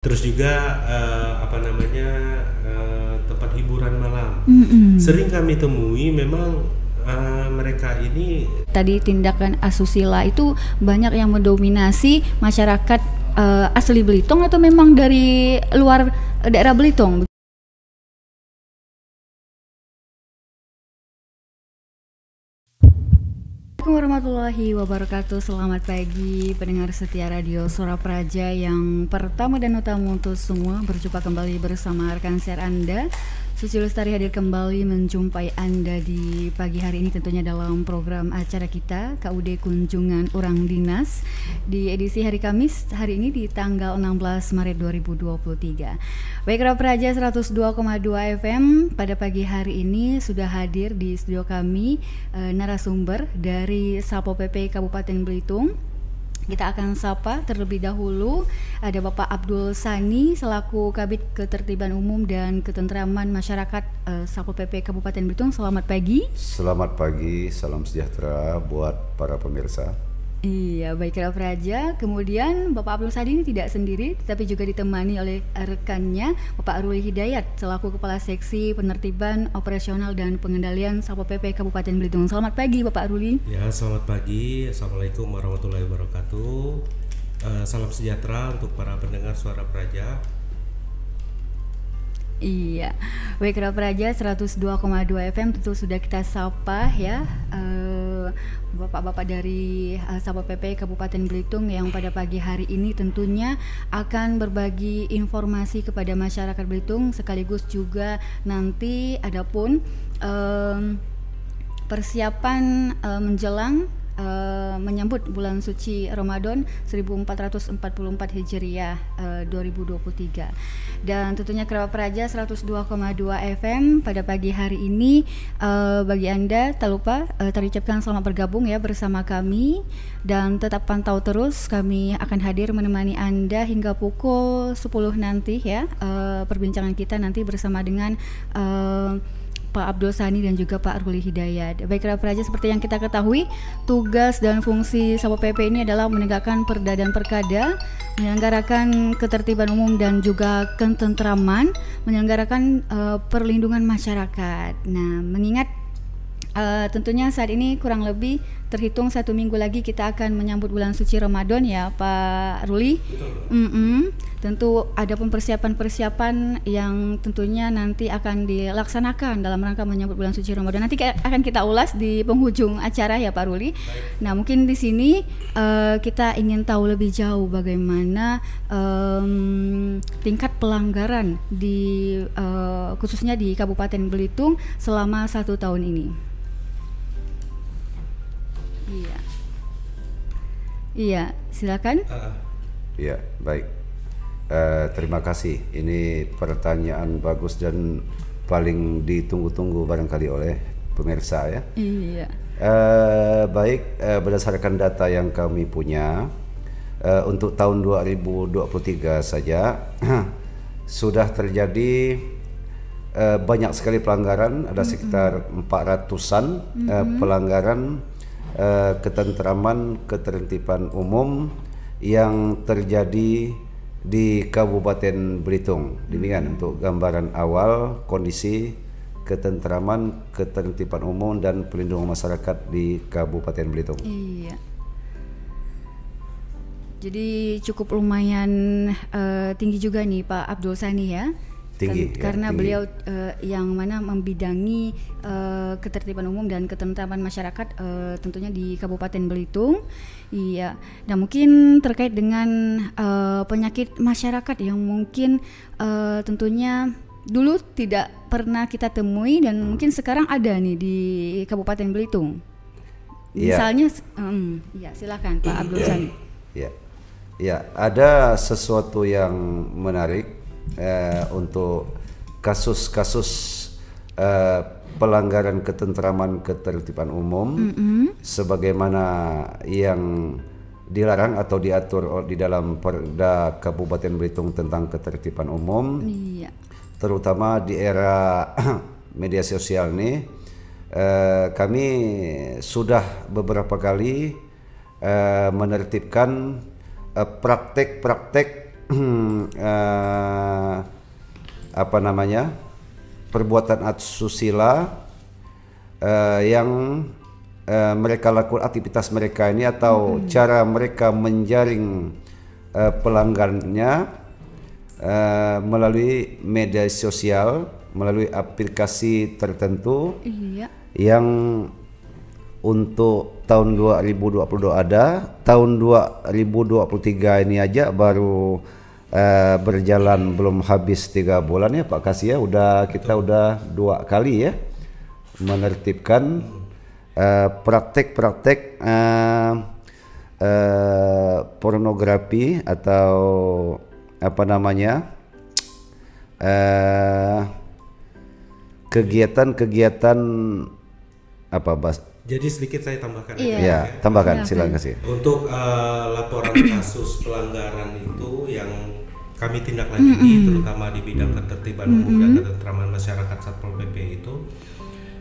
Terus juga tempat hiburan malam. Sering kami temui memang mereka ini tadi tindakan asusila itu banyak yang mendominasi masyarakat asli Belitung atau memang dari luar daerah Belitung? Assalamualaikum warahmatullahi wabarakatuh. Selamat pagi pendengar setia Radio Suara Praja. Yang pertama dan utama untuk semua, berjumpa kembali bersama rekan siar Anda Suci Lestari, hadir kembali menjumpai Anda di pagi hari ini tentunya dalam program acara kita KUD Kunjungan Urang Dinas di edisi hari Kamis hari ini di tanggal 16 Maret 2023. Baik, Radio Praja 102,2 FM pada pagi hari ini sudah hadir di studio kami narasumber dari Satpol PP Kabupaten Belitung. Kita akan sapa terlebih dahulu ada Bapak Abdul Sani selaku Kabid Ketertiban Umum dan Ketentraman Masyarakat Satpol PP Kabupaten Belitung. Selamat pagi. Selamat pagi, salam sejahtera buat para pemirsa. Iya, baik Radio Praja. Kemudian Bapak Abdul Sani ini tidak sendiri, tetapi juga ditemani oleh rekannya Bapak Aruli Hidayat selaku Kepala Seksi Penertiban Operasional dan Pengendalian Satpol PP Kabupaten Belitung. Selamat pagi Bapak Aruli. Ya, selamat pagi. Assalamualaikum warahmatullahi wabarakatuh. Salam sejahtera untuk para pendengar Suara Praja. Iya, baik Radio Praja 102,2 FM tentu sudah kita sapa ya Bapak-bapak dari Satpol PP Kabupaten Belitung yang pada pagi hari ini tentunya akan berbagi informasi kepada masyarakat Belitung, sekaligus juga nanti adapun persiapan menjelang menyambut bulan suci Ramadan 1444 Hijriah 2023. Dan tentunya Kerabat Praja 102,2 FM pada pagi hari ini bagi Anda tak lupa terucapkan selamat bergabung ya bersama kami, dan tetap pantau terus, kami akan hadir menemani Anda hingga pukul 10 nanti ya. Perbincangan kita nanti bersama dengan Pak Abdul Sani dan juga Pak Aruli Hidayat. Baik Radio Praja, seperti yang kita ketahui, tugas dan fungsi Satpol PP ini adalah menegakkan perda dan perkada, menyelenggarakan ketertiban umum dan juga ketentraman, menyelenggarakan perlindungan masyarakat. Nah, mengingat tentunya saat ini kurang lebih terhitung 1 minggu lagi kita akan menyambut bulan suci Ramadan ya Pak Ruli. Tentu ada pun persiapan-persiapan yang tentunya nanti akan dilaksanakan dalam rangka menyambut bulan suci Ramadan. Nanti akan kita ulas di penghujung acara ya Pak Ruli. Nah, mungkin di sini kita ingin tahu lebih jauh bagaimana tingkat pelanggaran di khususnya di Kabupaten Belitung selama 1 tahun ini. Iya, silakan. Iya, baik. Terima kasih. Ini pertanyaan bagus dan paling ditunggu-tunggu barangkali oleh pemirsa ya. Iya. Baik, berdasarkan data yang kami punya untuk tahun 2023 saja sudah terjadi banyak sekali pelanggaran, ada sekitar 400-an pelanggaran ketentraman ketertiban umum yang terjadi di Kabupaten Belitung. Demikian untuk gambaran awal kondisi ketentraman ketertiban umum dan pelindungan masyarakat di Kabupaten Belitung. Iya. Jadi cukup lumayan tinggi juga nih Pak Abdul Sani ya. Tinggi, karena tinggi. beliau yang mana membidangi ketertiban umum dan ketentraman masyarakat tentunya di Kabupaten Belitung. Iya. Nah, mungkin terkait dengan penyakit masyarakat yang mungkin tentunya dulu tidak pernah kita temui dan mungkin sekarang ada nih di Kabupaten Belitung. Misalnya, ya silakan Pak Abdul Sani. Ya, ada sesuatu yang menarik untuk kasus-kasus pelanggaran ketentraman ketertiban umum sebagaimana yang dilarang atau diatur di dalam Perda Kabupaten Belitung tentang ketertiban umum. Iya. Terutama di era media sosial nih, kami sudah beberapa kali menertibkan praktek-praktek apa namanya, perbuatan asusila yang mereka lakukan aktivitas mereka ini atau cara mereka menjaring pelanggannya melalui media sosial, melalui aplikasi tertentu. Iya. Yang untuk tahun 2022 ada, tahun 2023 ini aja baru berjalan belum habis 3 bulan ya Pak Kasih ya. Kita udah 2 kali ya menertibkan praktek-praktek pornografi atau apa namanya, kegiatan-kegiatan apa Bas? Jadi sedikit saya tambahkan. Ya, tambahkan, silakan Kasih. Untuk laporan kasus pelanggaran itu yang kami tindak lanjuti, terutama di bidang ketertiban umum dan ketentraman masyarakat Satpol PP itu.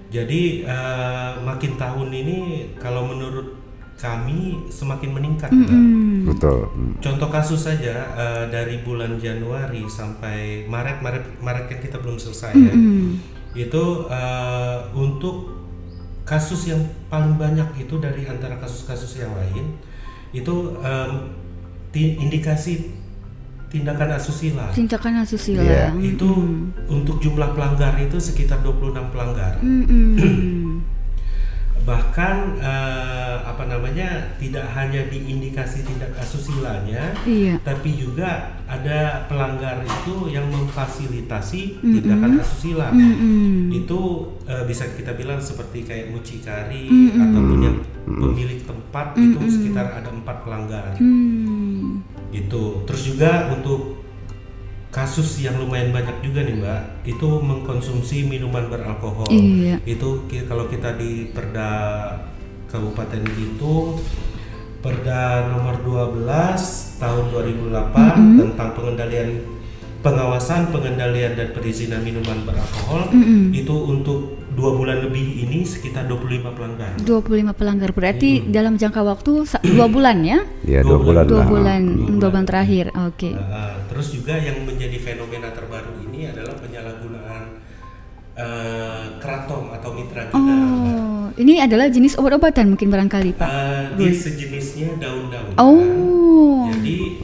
Jadi makin tahun ini kalau menurut kami semakin meningkat. Betul. Contoh kasus saja dari bulan Januari sampai Maret kan kita belum selesai ya. Itu untuk kasus yang paling banyak itu dari antara kasus-kasus yang lain itu indikasi tindakan asusila. Tindakan asusila. Yeah. Itu untuk jumlah pelanggar itu sekitar 26 pelanggar. Bahkan apa namanya, tidak hanya di indikasi tindak asusilanya, tapi juga ada pelanggar itu yang memfasilitasi tindakan asusila. Itu bisa kita bilang seperti kayak mucikari ataupun yang pemilik tempat itu sekitar ada 4 pelanggar. Gitu. Terus juga untuk kasus yang lumayan banyak juga nih Mbak, itu mengkonsumsi minuman beralkohol. Itu kalau kita di Perda Kabupaten Belitung, Perda nomor 12 tahun 2008 tentang pengawasan, pengendalian dan perizinan minuman beralkohol, itu untuk 2 bulan lebih ini sekitar 25 pelanggar. 25 pelanggar berarti dalam jangka waktu 2 bulan ya? Iya, 2 bulan. 2 bulan terakhir. Oke. Terus juga yang menjadi fenomena terbaru ini adalah penyalahgunaan kratom atau mitra gina. Ini adalah jenis obat-obatan mungkin barangkali Pak? Dia sejenisnya daun-daunan. Jadi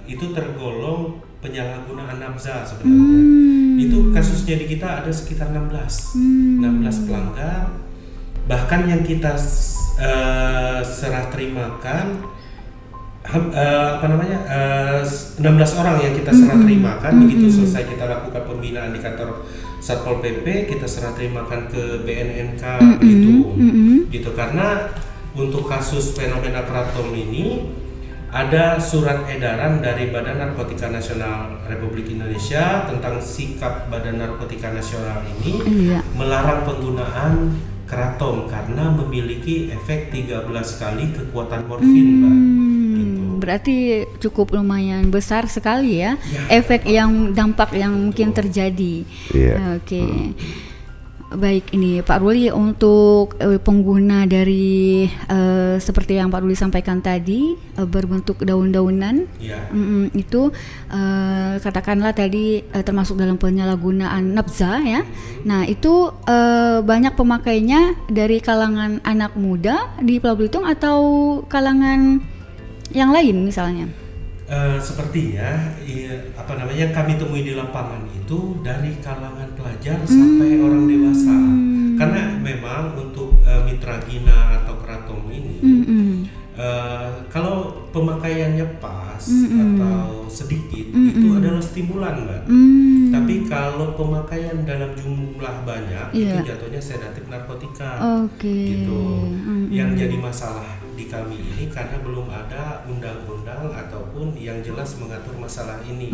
itu tergolong penyalahgunaan nafza sebenarnya. Itu kasusnya di kita ada sekitar 16 pelanggar. Bahkan yang kita serah terimakan 16 orang yang kita serah terimakan. Begitu selesai kita lakukan pembinaan di kantor Satpol PP, kita serah terimakan ke BNNK gitu. Karena untuk kasus fenomena kratom ini ada surat edaran dari Badan Narkotika Nasional Republik Indonesia tentang sikap Badan Narkotika Nasional ini melarang penggunaan kratom karena memiliki efek 13 kali kekuatan morfin, Mbak. Gitu. Berarti cukup lumayan besar sekali ya, efek yang dampak yang mungkin terjadi. Oke. Baik, ini Pak Ruli, untuk pengguna dari seperti yang Pak Ruli sampaikan tadi, berbentuk daun-daunan, itu katakanlah tadi termasuk dalam penyalahgunaan nafza ya. Nah itu banyak pemakainya dari kalangan anak muda di Pulau Belitung atau kalangan yang lain misalnya? Sepertinya yang kami temui di lapangan itu dari kalangan pelajar sampai orang dewasa. Karena memang untuk mitra gina atau kratom ini kalau pemakaiannya pas atau sedikit itu adalah stimulan, Mbak. Tapi kalau pemakaian dalam jumlah banyak itu jatuhnya sedatif narkotika. Gitu. Yang jadi masalah di kami ini karena belum ada undang-undang ataupun yang jelas mengatur masalah ini.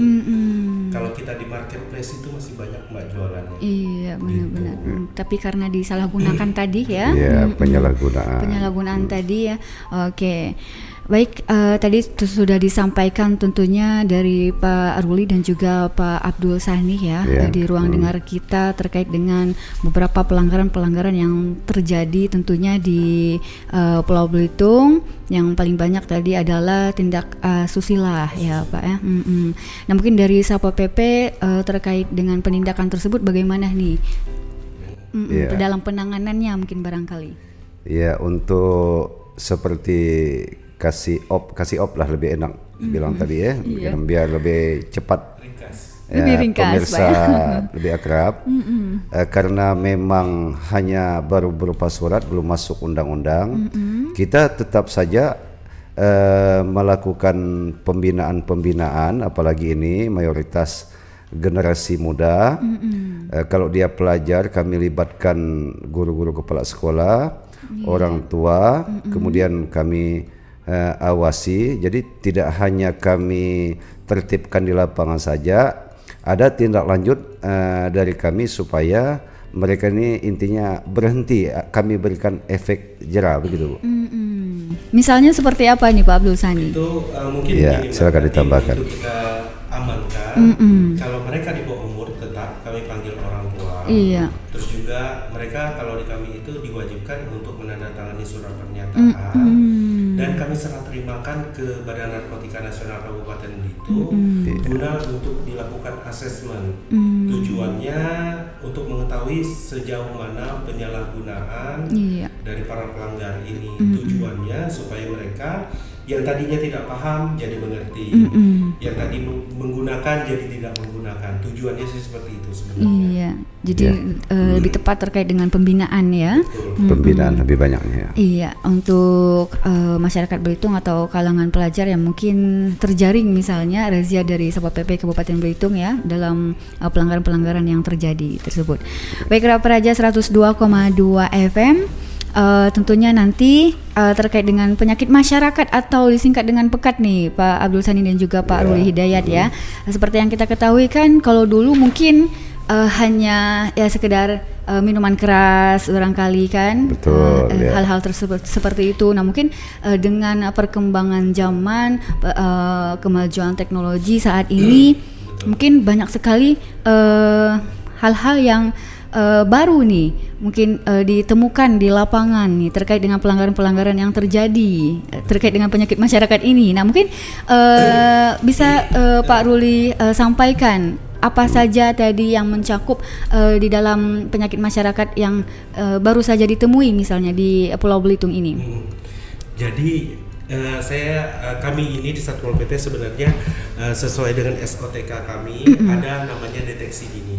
Kalau kita di marketplace itu masih banyak Mbak jualannya. Iya, benar-benar. Tapi karena disalahgunakan tadi ya. Iya, penyalahgunaan. Penyalahgunaan tadi ya. Oke. Baik, tadi sudah disampaikan tentunya dari Pak Ruli dan juga Pak Abdul Sani ya, di ruang dengar kita terkait dengan beberapa pelanggaran-pelanggaran yang terjadi tentunya di Pulau Belitung. Yang paling banyak tadi adalah tindak susila ya Pak ya. Nah mungkin dari Satpol PP terkait dengan penindakan tersebut bagaimana nih dalam penanganannya mungkin barangkali? Ya, untuk seperti kasih op lah lebih enak bilang tadi ya, biar lebih cepat, lebih ringkas, pemirsa lebih akrab. Karena memang hanya baru berupa surat, belum masuk undang-undang. Kita tetap saja melakukan pembinaan, apalagi ini mayoritas generasi muda. Kalau dia pelajar, kami libatkan guru-guru kepala sekolah, orang tua, kemudian kami awasi. Jadi tidak hanya kami tertibkan di lapangan saja, ada tindak lanjut dari kami supaya mereka ini intinya berhenti, kami berikan efek jera begitu. Misalnya seperti apa nih Pak Abdul Sani? Itu mungkin silakan ditambahkan. Itu kita amankan. Kalau mereka di bawah umur tetap kami panggil orang tua. Terus juga mereka kalau di kami itu diwajibkan untuk menandatangani surat pernyataan dan kami serah terimakan ke Badan Narkotika Nasional Kabupaten Belitung guna untuk dilakukan asesmen. Tujuannya untuk mengetahui sejauh mana penyalahgunaan dari para pelanggar ini. Tujuannya supaya mereka yang tadinya tidak paham jadi mengerti, yang tadi menggunakan jadi tidak menggunakan. Tujuannya sih seperti itu sebenarnya. Jadi lebih tepat terkait dengan pembinaan ya. Pembinaan lebih banyaknya. Untuk masyarakat Belitung atau kalangan pelajar yang mungkin terjaring misalnya razia dari Satpol PP Kabupaten Belitung ya dalam pelanggaran-pelanggaran yang terjadi tersebut. Baik, Raja 102,2 FM. Tentunya nanti terkait dengan penyakit masyarakat atau disingkat dengan PEKAT nih Pak Abdul Sani dan juga Pak Ruli Hidayat ya. Seperti yang kita ketahui kan kalau dulu mungkin hanya ya sekedar minuman keras barangkali kan. Betul, hal-hal tersebut seperti itu. Nah mungkin dengan perkembangan zaman, kemajuan teknologi saat ini mungkin banyak sekali hal-hal yang baru nih mungkin ditemukan di lapangan nih terkait dengan pelanggaran-pelanggaran yang terjadi terkait dengan penyakit masyarakat ini. Nah mungkin bisa Pak Ruli sampaikan apa saja tadi yang mencakup di dalam penyakit masyarakat yang baru saja ditemui misalnya di Pulau Belitung ini. Jadi kami ini di Satpol PP sebenarnya sesuai dengan SOTK kami ada namanya deteksi dini.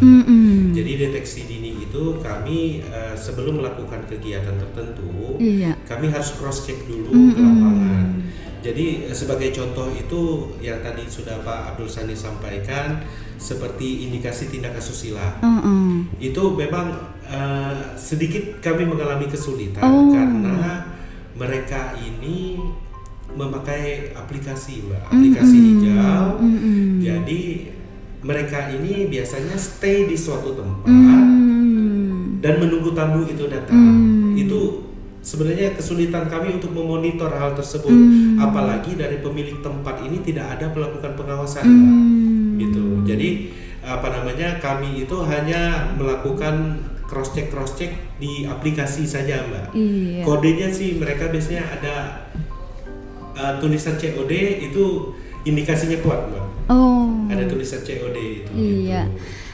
Jadi deteksi dini itu kami sebelum melakukan kegiatan tertentu, kami harus cross check dulu ke lapangan. Jadi sebagai contoh itu yang tadi sudah Pak Abdul Sani sampaikan seperti indikasi tindak asusila. Itu memang sedikit kami mengalami kesulitan karena mereka ini memakai aplikasi hijau. Jadi mereka ini biasanya stay di suatu tempat dan menunggu tamu itu datang. Itu sebenarnya kesulitan kami untuk memonitor hal tersebut. Apalagi dari pemilik tempat ini tidak ada melakukan pengawasan, gitu. Jadi kami itu hanya melakukan cross check di aplikasi saja Mbak. Kodenya sih mereka biasanya ada tulisan COD itu indikasinya kuat Mbak. Ada tulisan COD itu. Gitu.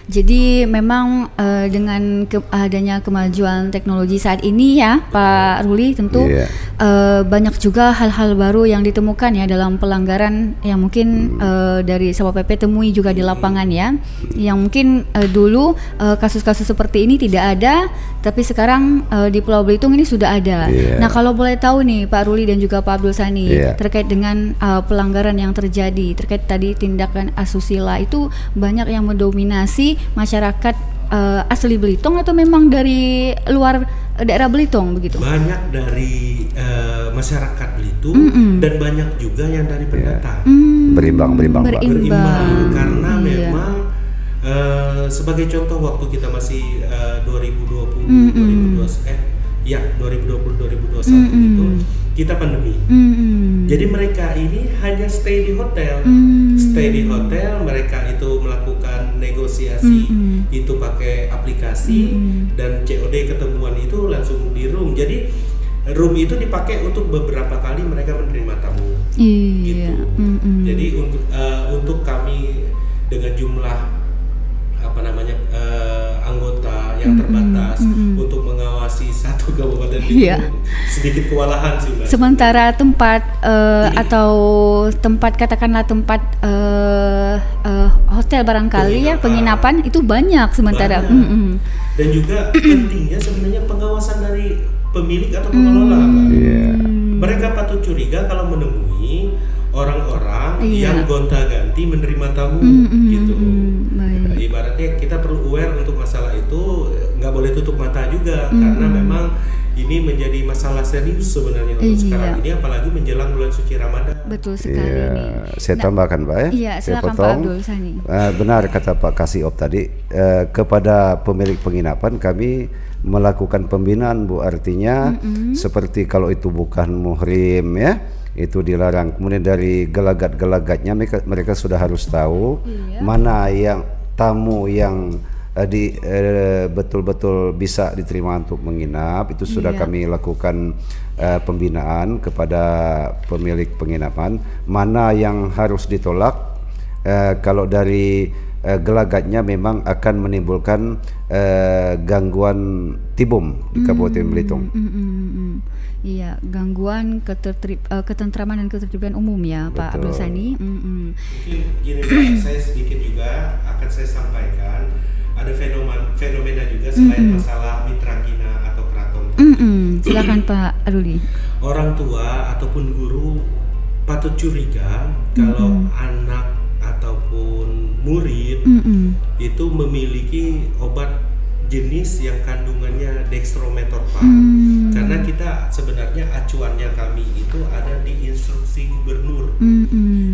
Jadi memang dengan adanya kemajuan teknologi saat ini ya Pak Ruli tentu banyak juga hal-hal baru yang ditemukan ya dalam pelanggaran yang mungkin dari Satpol PP temui juga di lapangan ya, yang mungkin dulu kasus-kasus seperti ini tidak ada tapi sekarang di Pulau Belitung ini sudah ada. Nah kalau boleh tahu nih Pak Ruli dan juga Pak Abdul Sani terkait dengan pelanggaran yang terjadi terkait tadi tindakan asusila itu banyak yang mendominasi masyarakat asli Belitung atau memang dari luar daerah Belitung begitu? Banyak dari masyarakat Belitung dan banyak juga yang dari pendatang. Berimbang karena memang sebagai contoh waktu kita masih 2020 2021 itu kita pandemi. Jadi mereka ini hanya stay di hotel, mereka itu melakukan negosiasi itu pakai aplikasi dan COD ketemuan itu langsung di room. Jadi room itu dipakai untuk beberapa kali mereka menerima tamu. Gitu. Jadi untuk kami dengan jumlah anggota yang terbatas untuk mengawasi satu kabupaten itu sedikit kewalahan sih Mbak. Sementara tempat atau tempat katakanlah tempat hotel barangkali penginapan itu banyak sementara. Dan juga pentingnya sebenarnya pengawasan dari pemilik atau pengelola Mbak. Mereka patut curiga kalau menemui orang-orang yang gonta-ganti menerima tamu gitu. Ibaratnya kita perlu aware untuk masalah itu, nggak boleh tutup mata juga karena memang ini menjadi masalah serius sebenarnya untuk sekarang ini, apalagi menjelang bulan suci Ramadan. Betul sekali nih. Saya tambahkan Pak ya. Iya, silakan Pak Abdul Sani. Benar kata Pak Kasiop tadi, kepada pemilik penginapan kami melakukan pembinaan Bu, artinya seperti kalau itu bukan muhrim ya, itu dilarang. Kemudian dari gelagat-gelagatnya mereka sudah harus tahu mana yang tamu yang betul-betul bisa diterima untuk menginap. Itu sudah kami lakukan pembinaan kepada pemilik penginapan, mana yang harus ditolak. Kalau dari gelagatnya memang akan menimbulkan gangguan tibum di Kabupaten Belitung. Iya, gangguan ketentraman dan ketertiban umum ya. Betul. Pak Abdul Sani. Mungkin gini Pak, saya sedikit juga akan saya sampaikan ada fenomena juga selain masalah mitra kina atau keraton. Silakan Pak Ruli. Orang tua ataupun guru patut curiga kalau anak ataupun murid itu memiliki obat jenis yang kandungannya dextromethorphan. Karena kita sebenarnya acuannya kami itu ada di instruksi gubernur.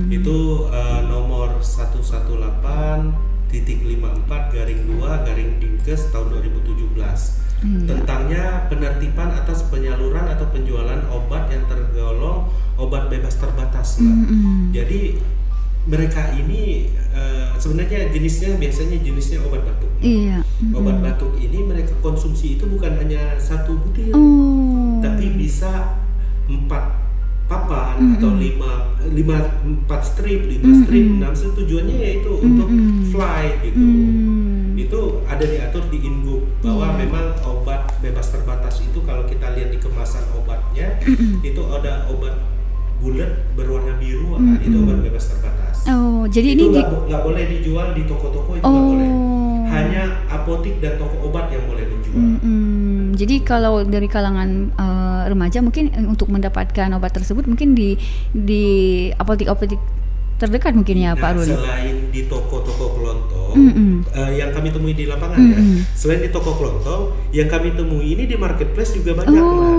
Itu nomor 118.54/2/Dinkes tahun 2017 tentangnya penertiban atas penyaluran atau penjualan obat yang tergolong obat bebas terbatas. Jadi mereka ini sebenarnya biasanya jenisnya obat batuk. Obat batuk ini mereka konsumsi itu bukan hanya 1 butir, tapi bisa 4 papan atau 5 strip, 6 strip. Tujuannya yaitu untuk fly gitu. Itu ada diatur di Ingup bahwa memang obat bebas terbatas itu kalau kita lihat di kemasan obatnya itu ada obat bulat berwarna biru, itu obat bebas terbatas. Jadi itu ini nggak boleh dijual di toko-toko, itu nggak boleh. Hanya apotik dan toko obat yang boleh menjual. Jadi kalau dari kalangan remaja mungkin untuk mendapatkan obat tersebut mungkin di apotik-apotik terdekat mungkin ya Pak Ruli. Selain di toko-toko kelontong yang kami temui di lapangan ya, selain di toko kelontong yang kami temui ini di marketplace juga banyak Mbak.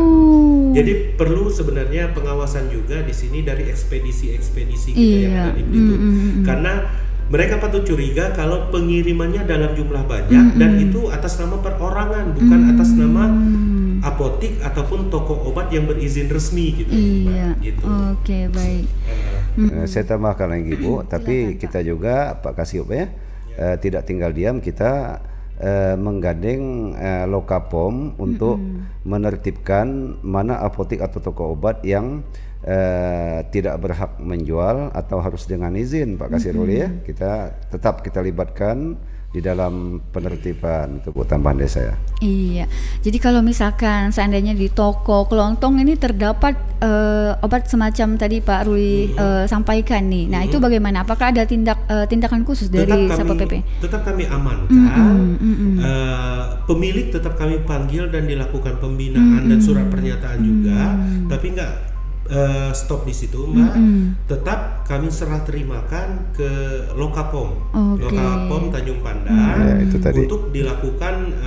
Jadi perlu sebenarnya pengawasan juga di sini dari ekspedisi-ekspedisi kita yang ada di Belitung. Karena mereka patut curiga kalau pengirimannya dalam jumlah banyak dan itu atas nama perorangan, bukan atas nama apotik ataupun toko obat yang berizin resmi gitu. Gitu. Oke, baik. Saya tambahkan lagi Bu, tapi kita juga Pak Kasiop ya, tidak tinggal diam, kita menggandeng Lokapom untuk menertibkan mana apotik atau toko obat yang tidak berhak menjual atau harus dengan izin Pak Kasiruli ya. Kita libatkan di dalam penertiban untuk tambahan desa ya. Iya. Jadi kalau misalkan seandainya di toko kelontong ini terdapat obat semacam tadi Pak Ruli sampaikan nih. Nah, itu bagaimana? Apakah ada tindakan khusus dari Satpol PP? Tetap kami amankan. Pemilik tetap kami panggil dan dilakukan pembinaan dan surat pernyataan juga. Tapi enggak stop di situ Mbak, tetap kami serah terimakan ke Lokapom, Lokapom Tanjung Pandan untuk dilakukan.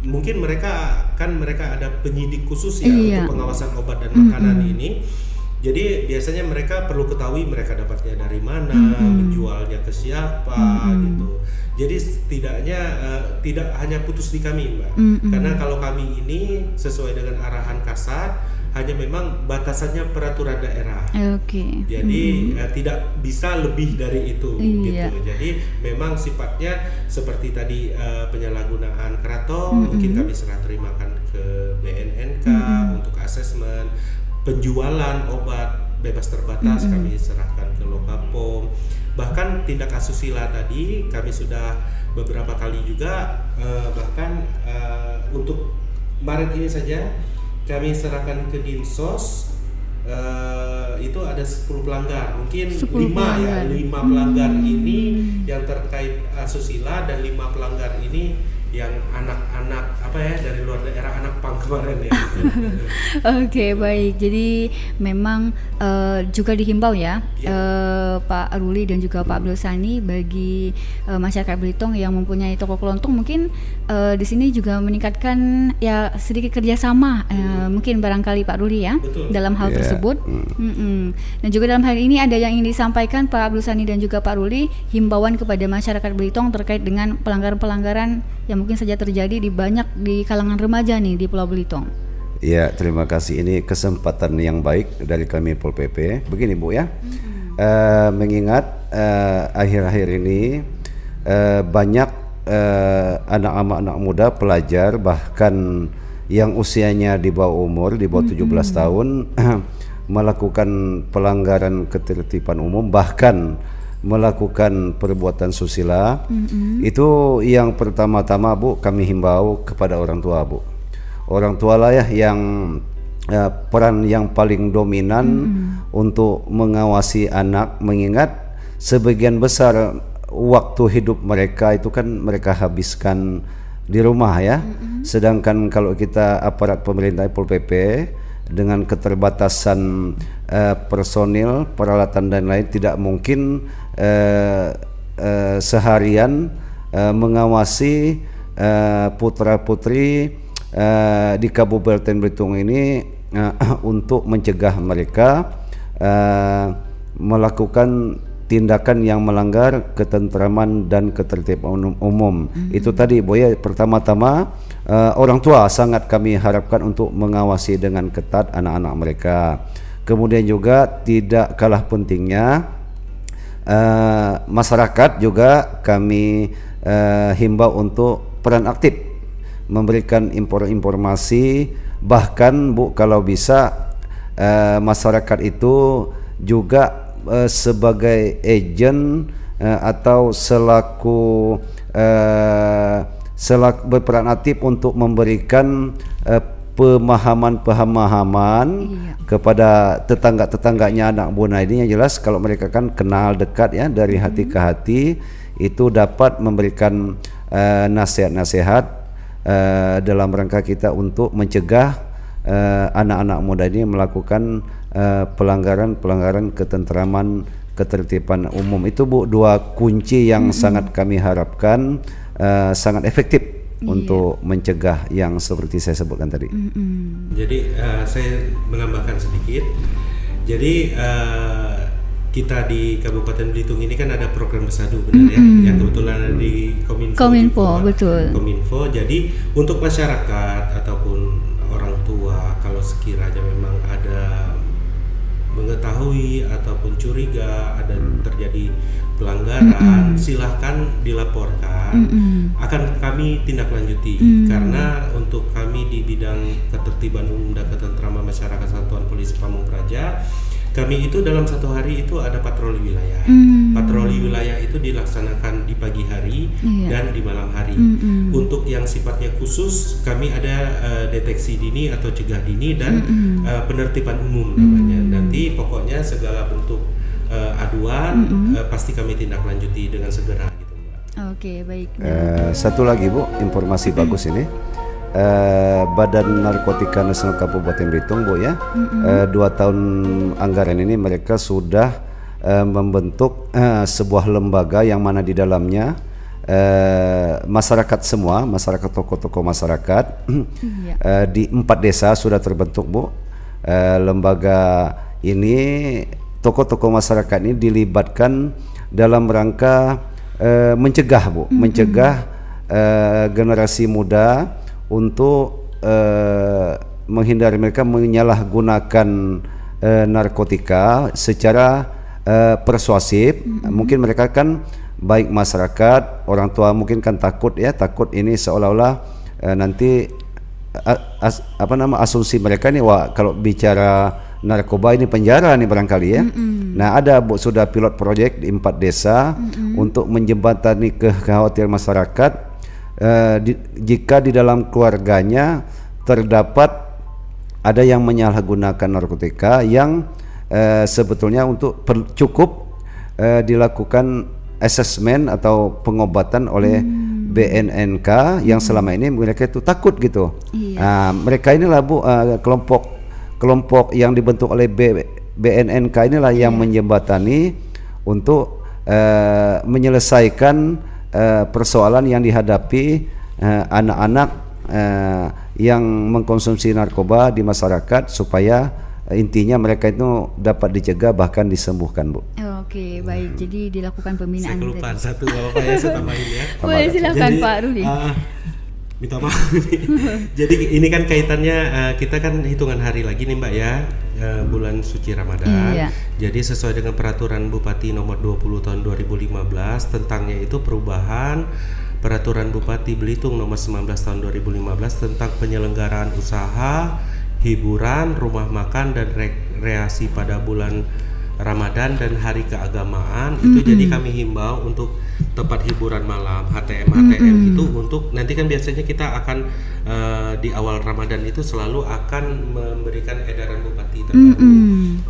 Mungkin mereka ada penyidik khusus ya untuk pengawasan obat dan makanan ini. Jadi biasanya mereka perlu ketahui mereka dapatnya dari mana, menjualnya ke siapa gitu. Jadi setidaknya tidak hanya putus di kami Mbak, karena kalau kami ini sesuai dengan arahan Kasat hanya memang batasannya peraturan daerah. Oke. Jadi tidak bisa lebih dari itu, Iya. gitu. Jadi memang sifatnya seperti tadi penyalahgunaan keraton, mungkin kami serah terimakan ke BNNK untuk asesmen, penjualan obat bebas terbatas kami serahkan ke Lokapom. Bahkan tindak asusila tadi kami sudah beberapa kali juga, bahkan untuk Maret ini saja kami serahkan ke Dinsos. Itu ada 10 pelanggar, mungkin 5 pelanggar ini yang terkait asusila, dan 5 pelanggar ini yang anak-anak dari luar daerah, anak pang kemarin ya. Oke, baik. Jadi memang juga dihimbau ya, Pak Ruli dan juga Pak Abdul Sani, bagi masyarakat Belitung yang mempunyai toko kelontong, mungkin di sini juga meningkatkan ya sedikit kerjasama, mungkin barangkali Pak Ruli ya. Betul. Dalam hal tersebut. Dan juga dalam hal ini ada yang ingin disampaikan Pak Abdul Sani dan juga Pak Ruli, himbauan kepada masyarakat Belitung terkait dengan pelanggaran-pelanggaran yang mungkin saja terjadi di kalangan remaja nih di Pulau Belitung. Ya, terima kasih. Ini kesempatan yang baik dari kami Pol PP. Begini Bu ya, mengingat akhir-akhir ini banyak anak-anak muda, pelajar, bahkan yang usianya di bawah umur, di bawah 17 tahun melakukan pelanggaran ketertiban umum, bahkan melakukan perbuatan susila. Itu yang pertama-tama Bu, kami himbau kepada orang tua Bu. Orang tua lah ya yang peran yang paling dominan untuk mengawasi anak, mengingat sebagian besar waktu hidup mereka itu kan mereka habiskan di rumah ya. Sedangkan kalau kita aparat pemerintah Pol PP dengan keterbatasan personil, peralatan dan lain, tidak mungkin seharian mengawasi putra-putri di Kabupaten Belitung ini untuk mencegah mereka melakukan tindakan yang melanggar ketentraman dan ketertiban umum. Itu tadi Bu ya, pertama-tama orang tua sangat kami harapkan untuk mengawasi dengan ketat anak-anak mereka. Kemudian juga tidak kalah pentingnya masyarakat juga kami himbau untuk peran aktif memberikan informasi, bahkan Bu kalau bisa masyarakat itu juga sebagai agent atau selaku berperan aktif untuk memberikan pemahaman kepada tetangga-tetangganya anak buana ini. Yang jelas kalau mereka kan kenal dekat ya, dari hati ke hati, itu dapat memberikan nasihat-nasihat dalam rangka kita untuk mencegah anak-anak muda ini melakukan pelanggaran ketentraman ketertiban umum. Itu Bu, dua kunci yang sangat kami harapkan sangat efektif untuk mencegah yang seperti saya sebutkan tadi. Jadi saya menambahkan sedikit. Jadi kita di Kabupaten Belitung ini kan ada program Bersatu, benar ya, yang kebetulan ada di Kominfo, betul. Kominfo. Jadi untuk masyarakat ataupun orang tua, kalau sekiranya memang ada mengetahui ataupun curiga ada terjadi pelanggaran, silahkan dilaporkan, akan kami tindak lanjuti. Karena untuk kami di bidang ketertiban umum dan ketentraman masyarakat Satuan Polisi Pamung Praja, kami itu dalam satu hari itu ada patroli wilayah. Patroli wilayah itu dilaksanakan di pagi hari dan di malam hari. Untuk yang sifatnya khusus, kami ada deteksi dini atau cegah dini dan penertiban umum namanya. Nanti pokoknya segala bentuk aduan pasti kami tindak lanjuti dengan segera gitu, Mbak. Oke, baik. Satu lagi Bu, informasi bagus ini. Badan Narkotika Nasional Kabupaten Belitung Bu ya, 2 tahun anggaran ini mereka sudah membentuk sebuah lembaga yang mana di dalamnya masyarakat semua, masyarakat, tokoh-tokoh masyarakat di 4 desa sudah terbentuk Bu. Lembaga ini, tokoh-tokoh masyarakat ini dilibatkan dalam rangka mencegah Bu, mencegah generasi muda untuk menghindari mereka menyalahgunakan narkotika secara persuasif. Mungkin mereka kan baik masyarakat, orang tua mungkin kan takut ini seolah-olah nanti asumsi mereka nih, wah kalau bicara narkoba ini penjara nih barangkali ya. Nah, ada sudah pilot project di 4 desa untuk menjembatani kekhawatiran masyarakat jika di dalam keluarganya terdapat ada yang menyalahgunakan narkotika yang sebetulnya untuk cukup dilakukan asesmen atau pengobatan oleh BNNK yang selama ini mereka itu takut gitu. Mereka inilah kelompok yang dibentuk oleh BNNK inilah yang menjembatani untuk menyelesaikan persoalan yang dihadapi anak-anak yang mengkonsumsi narkoba di masyarakat, supaya intinya mereka itu dapat dicegah bahkan disembuhkan, Bu. Oke, baik. Jadi dilakukan pembinaan. Saya kelupaan satu, Bapak ya, saya tambahin ya. Boleh, silakan Pak Ruli. Minta maaf nih. Jadi ini kan kaitannya, kita kan hitungan hari lagi nih Mbak ya, bulan suci Ramadan. Iya. Jadi sesuai dengan peraturan Bupati nomor 20 tahun 2015 tentangnya itu perubahan peraturan Bupati Belitung nomor 19 tahun 2015 tentang penyelenggaraan usaha hiburan, rumah makan dan rekreasi pada bulan Ramadan dan hari keagamaan. Itu jadi kami himbau untuk tempat hiburan malam, HTM itu untuk nanti kan biasanya kita akan di awal Ramadan itu selalu akan memberikan edaran Bupati terbaru.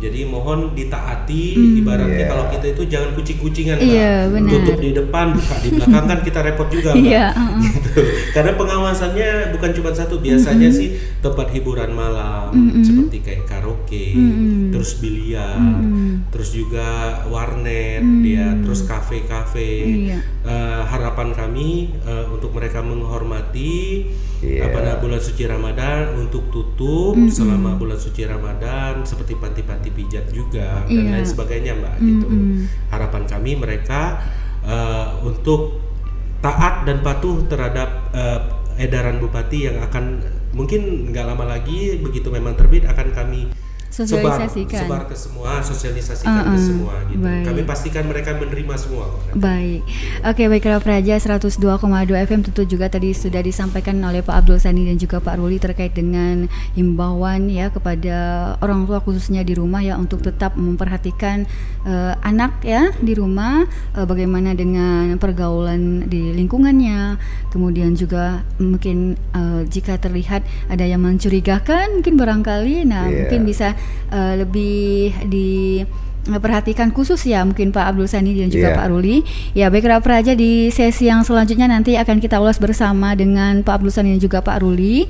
Jadi mohon ditaati, ibaratnya kalau kita itu jangan kucing-kucingan, tutup di depan, buka di belakang, kan kita repot juga, gitu. Karena pengawasannya bukan cuma satu, biasanya sih tempat hiburan malam seperti kayak karaoke, terus biliar, terus juga warnet, terus kafe-kafe. Harapan kami untuk mereka menghormati bulan suci Ramadan untuk tutup selama bulan suci Ramadan, seperti panti-panti pijat juga dan lain sebagainya, Mbak. Gitu. Harapan kami mereka untuk taat dan patuh terhadap edaran Bupati yang akan mungkin nggak lama lagi begitu memang terbit akan kami sebar ke semua, sosialisasikan ke semua gitu. Baik. Kami pastikan mereka menerima semua. Baik. Oke, baik, Kera Praja 102,2 FM tentu juga tadi sudah disampaikan oleh Pak Abdul Sani dan juga Pak Ruli terkait dengan himbauan ya kepada orang tua khususnya di rumah ya untuk tetap memperhatikan anak ya di rumah, bagaimana dengan pergaulan di lingkungannya. Kemudian juga mungkin jika terlihat ada yang mencurigakan mungkin barangkali mungkin bisa lebih diperhatikan khusus ya mungkin Pak Abdul Sani dan juga Pak Ruli. Ya, baik Kera Praja, di sesi yang selanjutnya nanti akan kita ulas bersama dengan Pak Abdul Sani dan juga Pak Ruli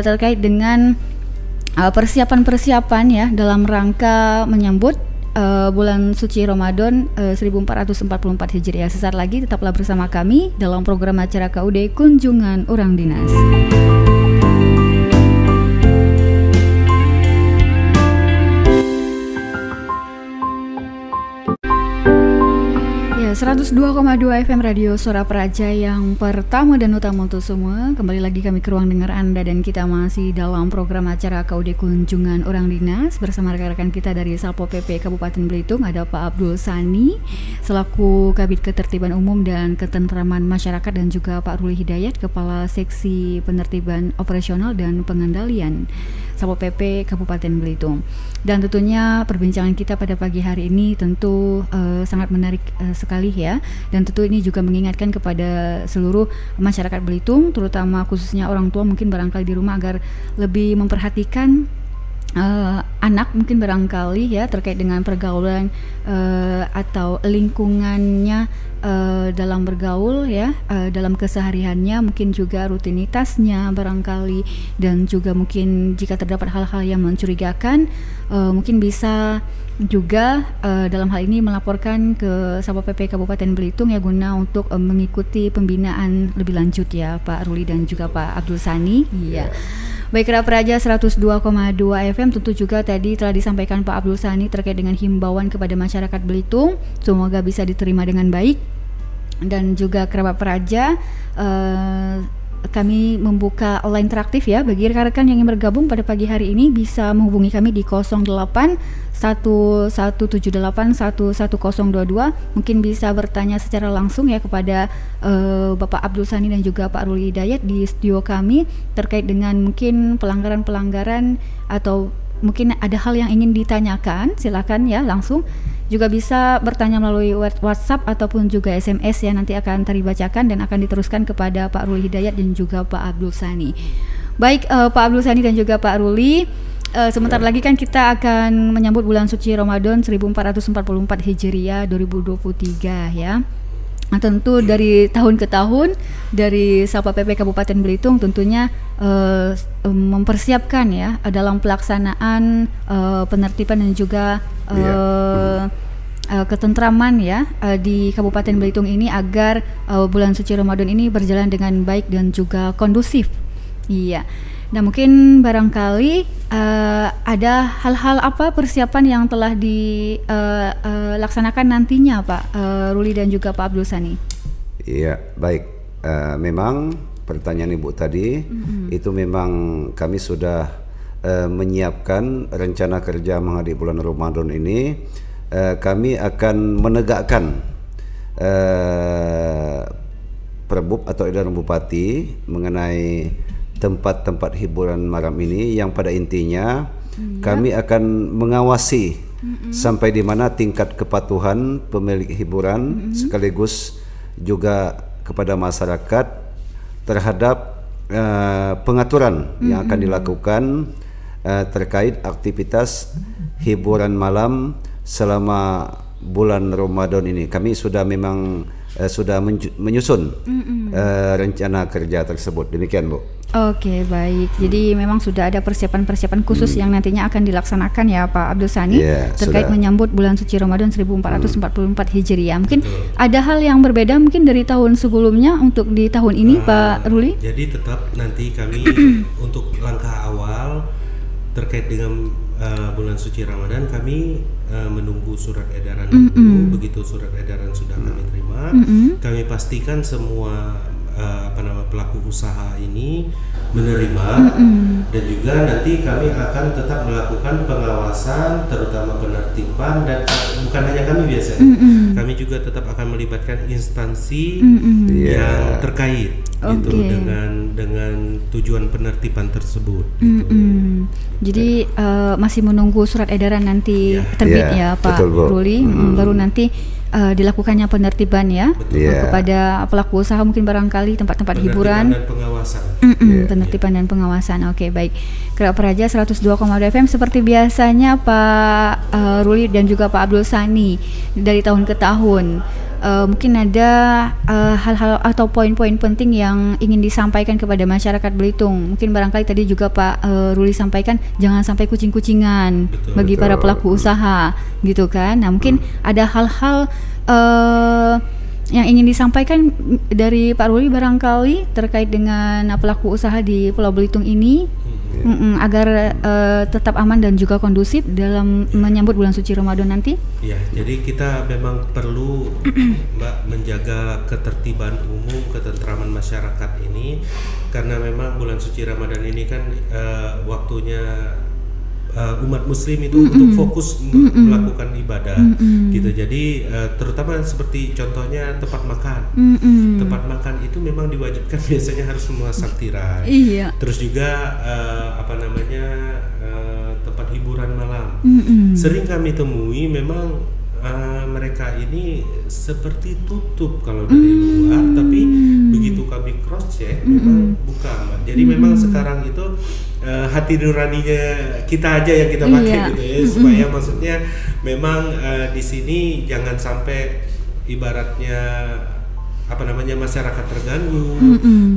terkait dengan persiapan-persiapan ya dalam rangka menyambut bulan suci Ramadan 1444 Hijriah. Sesaat lagi tetaplah bersama kami dalam program acara KUD Kunjungan Urang Dinas. 102,2 FM Radio Suara Praja yang pertama dan utama untuk semua. Kembali lagi kami ke ruang dengar Anda dan kita masih dalam program acara KUD Kunjungan Urang Dinas bersama rekan-rekan kita dari Satpol PP Kabupaten Belitung. Ada Pak Abdul Sani selaku Kabid Ketertiban Umum dan Ketentraman Masyarakat dan juga Pak Ruli Hidayat Kepala Seksi Penertiban Operasional dan Pengendalian Satpol PP Kabupaten Belitung. Dan tentunya perbincangan kita pada pagi hari ini tentu sangat menarik sekali ya, dan tentu ini juga mengingatkan kepada seluruh masyarakat Belitung, terutama khususnya orang tua mungkin barangkali di rumah agar lebih memperhatikan anak mungkin barangkali ya terkait dengan pergaulan atau lingkungannya dalam bergaul ya, dalam kesehariannya, mungkin juga rutinitasnya barangkali, dan juga mungkin jika terdapat hal-hal yang mencurigakan mungkin bisa juga dalam hal ini melaporkan ke Satpol PP Kabupaten Belitung ya guna untuk mengikuti pembinaan lebih lanjut ya Pak Ruli dan juga Pak Abdul Sani. Iya. Baik, Kera Praja 102,2 FM tentu juga tadi telah disampaikan Pak Abdul Sani terkait dengan himbauan kepada masyarakat Belitung, semoga bisa diterima dengan baik. Dan juga Kerabat Praja kami membuka line interaktif ya. Bagi rekan-rekan yang ingin bergabung pada pagi hari ini bisa menghubungi kami di 08 1178 11022. Mungkin bisa bertanya secara langsung ya kepada Bapak Abdul Sani dan juga Pak Ruli Hidayat di studio kami terkait dengan mungkin pelanggaran-pelanggaran atau mungkin ada hal yang ingin ditanyakan. Silakan ya langsung. Juga bisa bertanya melalui WhatsApp ataupun juga SMS ya, nanti akan dibacakan dan akan diteruskan kepada Pak Ruli Hidayat dan juga Pak Abdul Sani. Baik Pak Abdul Sani dan juga Pak Ruli, sebentar lagi kan kita akan menyambut bulan suci Ramadan 1444 Hijriah 2023 ya. Nah, tentu dari tahun ke tahun dari Satpol PP Kabupaten Belitung tentunya mempersiapkan ya dalam pelaksanaan penertiban dan juga ketentraman ya di Kabupaten Belitung ini agar bulan suci Ramadan ini berjalan dengan baik dan juga kondusif. Iya. Nah, mungkin barangkali ada hal-hal apa persiapan yang telah dilaksanakan nantinya Pak Ruli dan juga Pak Abdul Sani? Iya, baik. Memang pertanyaan Ibu tadi itu memang kami sudah menyiapkan rencana kerja menghadapi bulan Ramadan ini. Kami akan menegakkan Perbub atau edaran Bupati mengenai tempat-tempat hiburan malam ini yang pada intinya kami akan mengawasi sampai di mana tingkat kepatuhan pemilik hiburan sekaligus juga kepada masyarakat terhadap pengaturan yang akan dilakukan terkait aktivitas hiburan malam selama bulan Ramadan ini. Kami sudah memang sudah menyusun rencana kerja tersebut. Demikian Bu. Oke, baik. Jadi memang sudah ada persiapan-persiapan khusus yang nantinya akan dilaksanakan ya Pak Abdul Sani terkait sudah menyambut bulan suci Ramadan 1444 Hijriah. Mungkin ada hal yang berbeda mungkin dari tahun sebelumnya untuk di tahun ini Pak Ruli? Jadi tetap nanti kami untuk langkah awal terkait dengan bulan suci Ramadan kami menunggu surat edaran dulu. Begitu surat edaran sudah kami terima, kami pastikan semua pelaku usaha ini menerima dan juga nanti kami akan tetap melakukan pengawasan terutama penertiban dan bukan hanya kami biasanya kami juga tetap akan melibatkan instansi yang terkait gitu dengan tujuan penertiban tersebut gitu. Jadi masih menunggu surat edaran nanti terbit ya Pak Ruli, baru nanti dilakukannya penertiban ya kepada pelaku usaha mungkin barangkali tempat-tempat hiburan dan pengawasan. Penertiban dan pengawasan. Oke, baik. Kera Praja 102,2 FM seperti biasanya Pak Ruli dan juga Pak Abdul Sani dari tahun ke tahun. Mungkin ada hal-hal atau poin-poin penting yang ingin disampaikan kepada masyarakat Belitung. Mungkin barangkali tadi juga Pak Ruli sampaikan jangan sampai kucing-kucingan bagi para pelaku usaha gitu kan. Nah, mungkin ada hal-hal yang ingin disampaikan dari Pak Ruli barangkali terkait dengan pelaku usaha di Pulau Belitung ini agar tetap aman dan juga kondusif dalam menyambut bulan suci Ramadan nanti. Ya, jadi kita memang perlu Mbak menjaga ketertiban umum, ketentraman masyarakat ini karena memang bulan suci Ramadan ini kan waktunya umat muslim itu untuk fokus melakukan ibadah gitu. Jadi terutama seperti contohnya tempat makan. Tempat makan itu memang diwajibkan biasanya harus memasak tirai. Terus juga tempat hiburan malam. Sering kami temui memang mereka ini seperti tutup kalau dari luar, tapi begitu kami cross check memang buka Mbak. Jadi memang sekarang itu hati nuraninya kita aja yang kita pakai gitu ya, supaya maksudnya memang di sini jangan sampai ibaratnya masyarakat terganggu.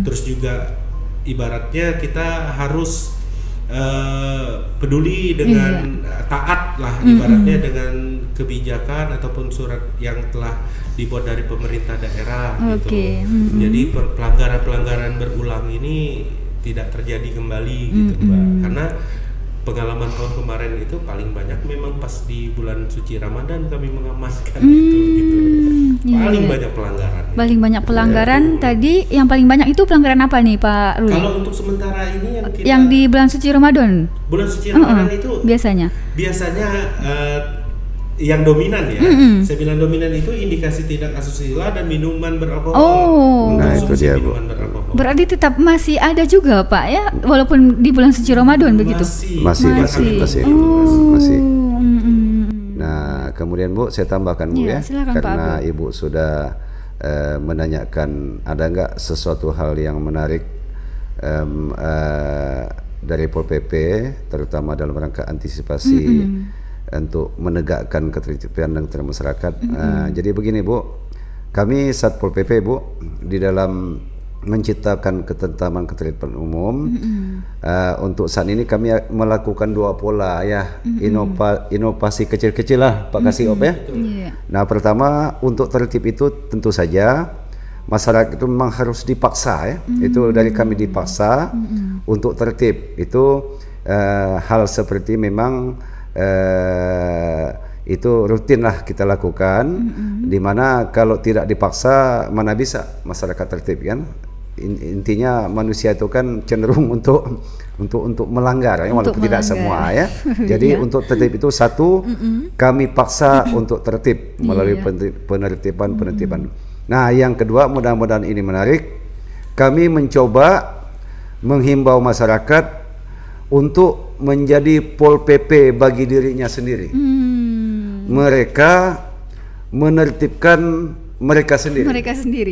Terus juga ibaratnya kita harus peduli dengan taat lah ibaratnya dengan kebijakan ataupun surat yang telah dibuat dari pemerintah daerah gitu. Jadi pelanggaran-pelanggaran berulang ini tidak terjadi kembali gitu Mbak. Karena pengalaman tahun kemarin itu paling banyak memang pas di bulan suci Ramadan kami mengamankan itu gitu. Paling banyak pelanggaran. Paling banyak pelanggaran tadi, yang paling banyak itu pelanggaran apa nih Pak Ruli? Kalau untuk sementara ini yang di bulan suci Ramadan. Bulan suci Ramadan itu biasanya yang dominan ya. Saya bilang dominan itu indikasi tindak asusila dan minuman beralkohol. Nah, itu dia, Bu. Berarti tetap masih ada juga Pak ya, walaupun di bulan suci Ramadan begitu. Masih. Nah, kemudian Bu, saya tambahkan Bu ya, silakan, karena Pak Ibu sudah menanyakan ada nggak sesuatu hal yang menarik dari Pol PP, terutama dalam rangka antisipasi untuk menegakkan ketertiban dan ketertiban masyarakat. Jadi begini Bu, kami Satpol PP Bu, di dalam menciptakan ketentraman ketertiban umum, untuk saat ini kami melakukan 2 pola ya, inovasi kecil-kecil lah Pak Kasih Op ya. Nah, pertama untuk tertib itu tentu saja masyarakat itu memang harus dipaksa ya, itu dari kami dipaksa untuk tertib. Itu hal seperti memang itu rutin lah kita lakukan, dimana kalau tidak dipaksa mana bisa masyarakat tertib kan. Intinya manusia itu kan cenderung untuk melanggar ya, walaupun tidak semua ya. Jadi untuk tertib itu satu, kami paksa untuk tertib melalui penertiban. Nah, yang kedua, mudah-mudahan ini menarik, kami mencoba menghimbau masyarakat untuk menjadi Pol PP bagi dirinya sendiri. Mereka menertibkan mereka sendiri.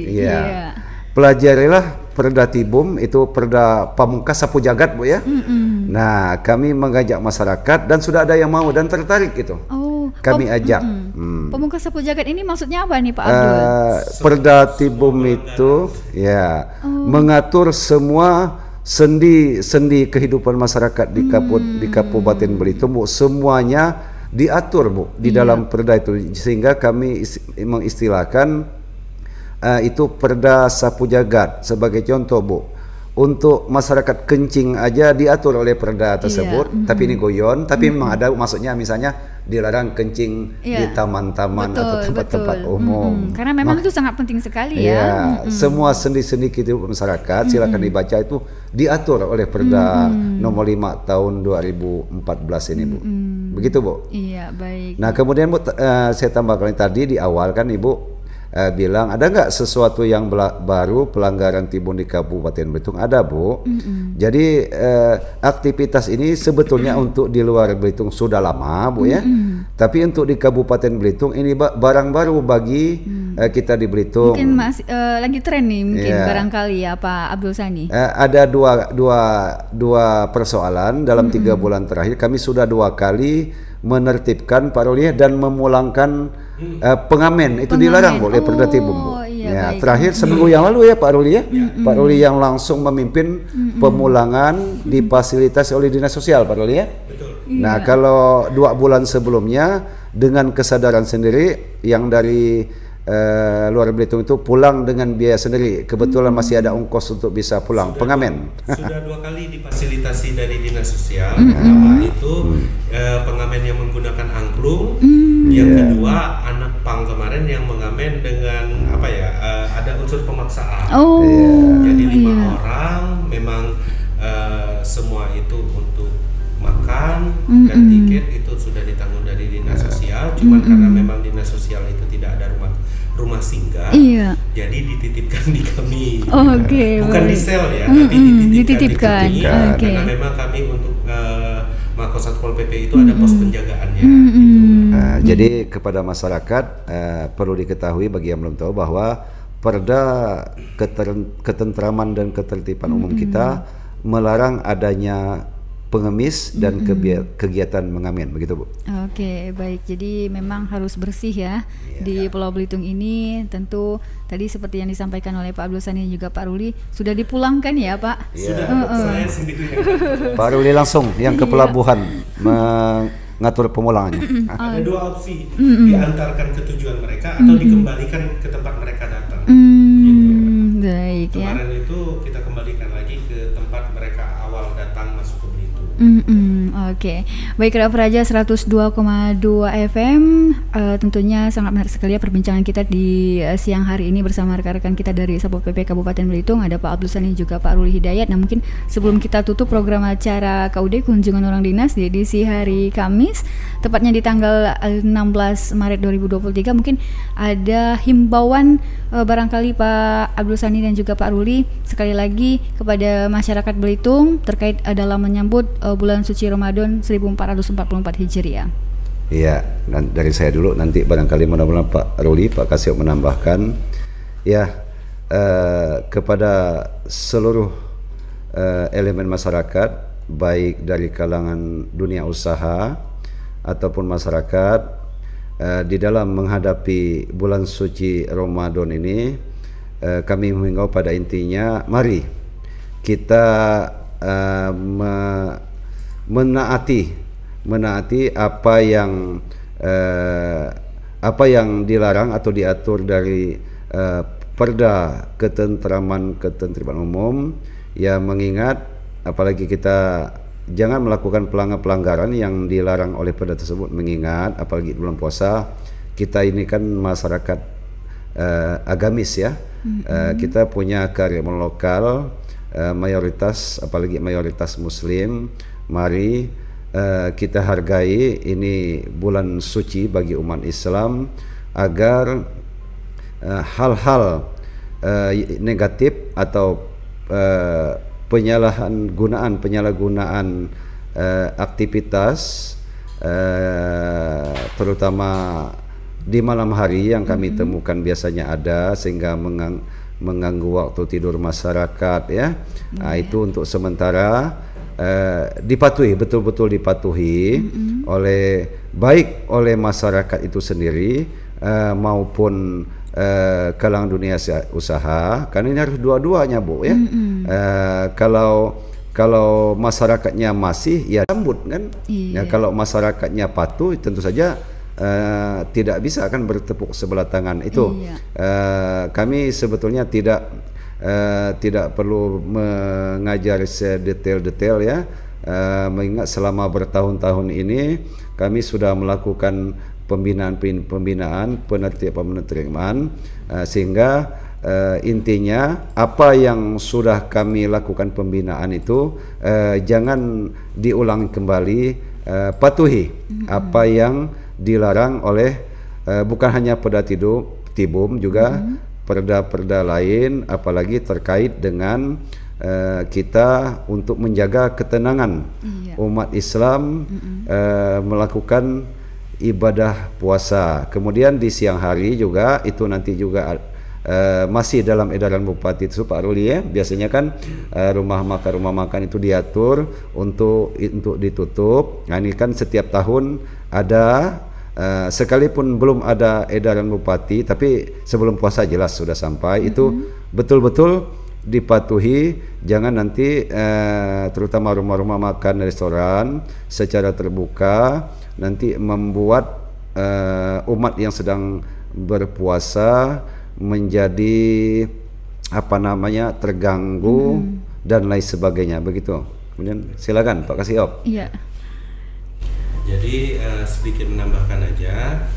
Iya. Pelajarilah Perda Tibum, itu Perda Pamungkas Sapu Jagat Bu ya. Nah, kami mengajak masyarakat dan sudah ada yang mau dan tertarik itu. Kami ajak. Pamungkas Sapu Jagat ini maksudnya apa nih Pak Abdul? Perda Tibum itu ya mengatur semua sendi-sendi kehidupan masyarakat di Kabupaten Belitung Bu, semuanya diatur Bu di dalam perda itu, sehingga kami mengistilahkan itu Perda Sapu Jagat. Sebagai contoh Bu, untuk masyarakat kencing aja diatur oleh perda tersebut, tapi ini goyon, tapi memang ada maksudnya, misalnya dilarang kencing di taman-taman atau tempat-tempat umum. Karena memang itu sangat penting sekali ya. Semua sendi-sendi kehidupan masyarakat silakan dibaca, itu diatur oleh Perda nomor 5 tahun 2014 ini Bu. Begitu Bu. Iya, baik. Nah, kemudian Bu, saya tambahkan tadi di awal kan Ibu bilang ada nggak sesuatu yang baru pelanggaran Tibum di Kabupaten Belitung? Ada Bu. Jadi aktivitas ini sebetulnya untuk di luar Belitung sudah lama Bu ya. Tapi untuk di Kabupaten Belitung ini barang baru bagi kita di Belitung. Mungkin masih lagi tren nih mungkin barangkali ya Pak Abdul Sani. Ada dua persoalan dalam 3 bulan terakhir. Kami sudah 2 kali menertibkan Pak Ruli dan memulangkan pengamen. Itu dilarang oleh Perda Tibum Bu. Ya, terakhir seminggu yang lalu ya Pak Ruli ya. Pak Ruli yang langsung memimpin pemulangan difasilitasi oleh Dinas Sosial Pak Ruli ya. Nah, kalau 2 bulan sebelumnya dengan kesadaran sendiri yang dari luar Belitung itu pulang dengan biaya sendiri. Kebetulan masih ada ongkos untuk bisa pulang pengamen. Sudah 2 kali difasilitasi dari Dinas Sosial. Pertama itu pengamen yang menggunakan angklung. Yang kedua anak pang kemarin yang mengamen dengan apa ya? Ada unsur pemaksaan. Jadi 5 orang memang semua itu untuk makan dan tiket itu sudah ditanggung dari Dinas Sosial. Cuman karena memang Dinas Sosial itu tidak ada rumah singgah, jadi dititipkan di kami. Bukan di sel ya, tapi dititipkan. Karena memang kami untuk Makos Satpol PP itu ada pos penjagaannya. Jadi kepada masyarakat perlu diketahui bagi yang belum tahu bahwa Perda Ketentraman dan Ketertiban Umum kita melarang adanya pengemis dan kegiatan mengamen, begitu Bu. Oke, baik. Jadi memang harus bersih ya di Pulau Belitung ini. Tentu tadi seperti yang disampaikan oleh Pak Abdul Sani juga Pak Ruli sudah dipulangkan ya Pak. Sudah, saya sendiri. Pak Ruli langsung yang ke pelabuhan mengatur pemulangannya. Ada 2 opsi, diantarkan ke tujuan mereka atau dikembalikan ke tempat mereka datang. Baik. Kemarin itu kita kembalikan lagi ke tempat mereka awal datang masuk ke Belitung. Oke. Baik, Raff Raja 102,2 FM. Tentunya sangat menarik sekali ya perbincangan kita di siang hari ini bersama rekan-rekan kita dari Satpol PP Kabupaten Belitung. Ada Pak Abdul Sani juga Pak Ruli Hidayat. Nah, mungkin sebelum kita tutup program acara KUD Kunjungan Orang Dinas di edisi hari Kamis, tepatnya di tanggal 16 Maret 2023, mungkin ada himbauan barangkali Pak Abdul Sani dan juga Pak Ruli sekali lagi kepada masyarakat Belitung terkait dalam menyambut bulan suci Ramadan 1444 Hijriah. Iya, dari saya dulu, nanti barangkali mudah-mudahan Pak Ruli, Pak Kasih menambahkan ya, kepada seluruh elemen masyarakat, baik dari kalangan dunia usaha ataupun masyarakat, di dalam menghadapi bulan suci Ramadan ini, kami menghimbau pada intinya, mari kita menaati apa yang dilarang atau diatur dari Perda ketentraman umum, ya, mengingat apalagi kita jangan melakukan pelanggaran yang dilarang oleh perda tersebut, mengingat apalagi bulan puasa kita ini kan masyarakat agamis ya. Kita punya kearifan lokal, mayoritas, apalagi mayoritas muslim. Mari kita hargai ini bulan suci bagi umat Islam, agar hal-hal negatif atau penyalahgunaan aktivitas, terutama di malam hari yang kami temukan biasanya ada, sehingga mengganggu waktu tidur masyarakat ya. Nah, itu untuk sementara dipatuhi, betul-betul dipatuhi oleh masyarakat itu sendiri maupun kalangan dunia usaha, karena ini harus dua-duanya, Bu ya. Kalau masyarakatnya masih, ya sambut kan. Ya, kalau masyarakatnya patuh, tentu saja tidak bisa akan bertepuk sebelah tangan. Itu kami sebetulnya tidak perlu mengajar sedetail-detail ya, mengingat selama bertahun-tahun ini kami sudah melakukan pembinaan, penertiban, sehingga intinya apa yang sudah kami lakukan pembinaan itu jangan diulang kembali, patuhi apa yang dilarang oleh bukan hanya Perda Tibum, juga perda-perda lain, apalagi terkait dengan kita untuk menjaga ketenangan umat Islam melakukan ibadah puasa. Kemudian di siang hari juga, itu nanti juga masih dalam edaran Bupati itu Pak Ruli ya, biasanya kan rumah makan itu diatur untuk ditutup. Nah, ini kan setiap tahun ada, sekalipun belum ada edaran Bupati, tapi sebelum puasa jelas sudah sampai. Itu betul-betul dipatuhi, jangan nanti terutama rumah-rumah makan, restoran secara terbuka nanti membuat umat yang sedang berpuasa menjadi terganggu dan lain sebagainya, begitu. Kemudian silakan Pak Kasiop. Iya. Jadi sedikit menambahkan aja,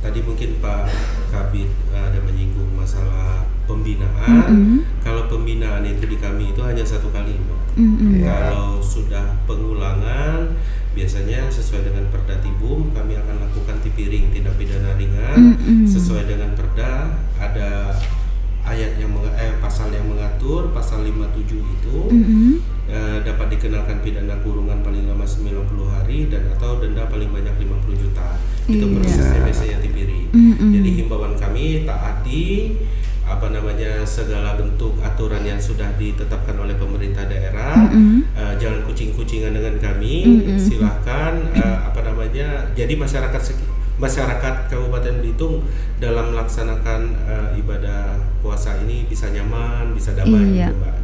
tadi mungkin Pak Kabid ada menyinggung masalah pembinaan. Kalau pembinaan itu di kami itu hanya 1 kali, Mbak. Kalau sudah pengulangan, biasanya sesuai dengan Perda Tibum kami akan lakukan tipiring, tindak pidana ringan. Sesuai dengan Perda ada ayat yang pasal yang mengatur, pasal 57 itu dapat dikenakan pidana kurungan paling lama 90 hari dan atau denda paling banyak 50 juta. Itu prosesnya biasanya tipiring. Jadi himbauan kami taati segala bentuk aturan yang sudah ditetapkan oleh pemerintah daerah. Jangan kucing-kucingan dengan kami. Silahkan jadi masyarakat Kabupaten Belitung dalam melaksanakan ibadah puasa ini bisa nyaman, bisa damai, Mbak.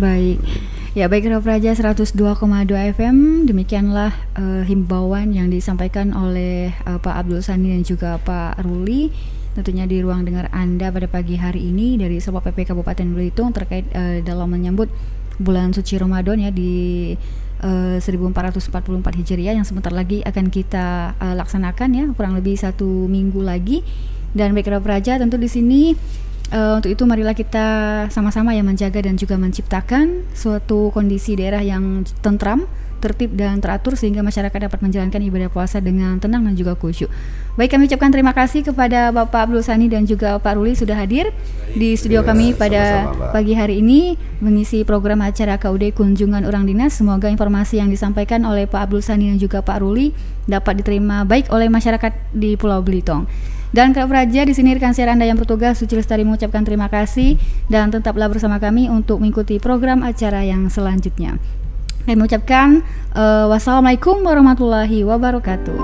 Baik. Ya, baik, Raff Raja 102,2 FM, demikianlah himbauan yang disampaikan oleh Pak Abdul Sani dan juga Pak Ruli, tentunya di ruang dengar Anda pada pagi hari ini dari Satpol PP Kabupaten Belitung terkait dalam menyambut bulan suci Ramadan ya di 1444 Hijriah yang sebentar lagi akan kita laksanakan ya, kurang lebih 1 minggu lagi. Dan baik kerabat praja, tentu di sini untuk itu marilah kita sama-sama ya menjaga dan juga menciptakan suatu kondisi daerah yang tentram, tertib dan teratur sehingga masyarakat dapat menjalankan ibadah puasa dengan tenang dan juga khusyuk. Baik, kami ucapkan terima kasih kepada Bapak Abdul Sani dan juga Pak Ruli sudah hadir di studio kami pada pagi hari ini mengisi program acara KUD Kunjungan Urang Dinas. Semoga informasi yang disampaikan oleh Pak Abdul Sani dan juga Pak Ruli dapat diterima baik oleh masyarakat di Pulau Belitung. Dan kerabat praja, di sini rekan siar Anda yang bertugas Suci Lestari mengucapkan terima kasih dan tetaplah bersama kami untuk mengikuti program acara yang selanjutnya. Kami mengucapkan wassalamualaikum warahmatullahi wabarakatuh.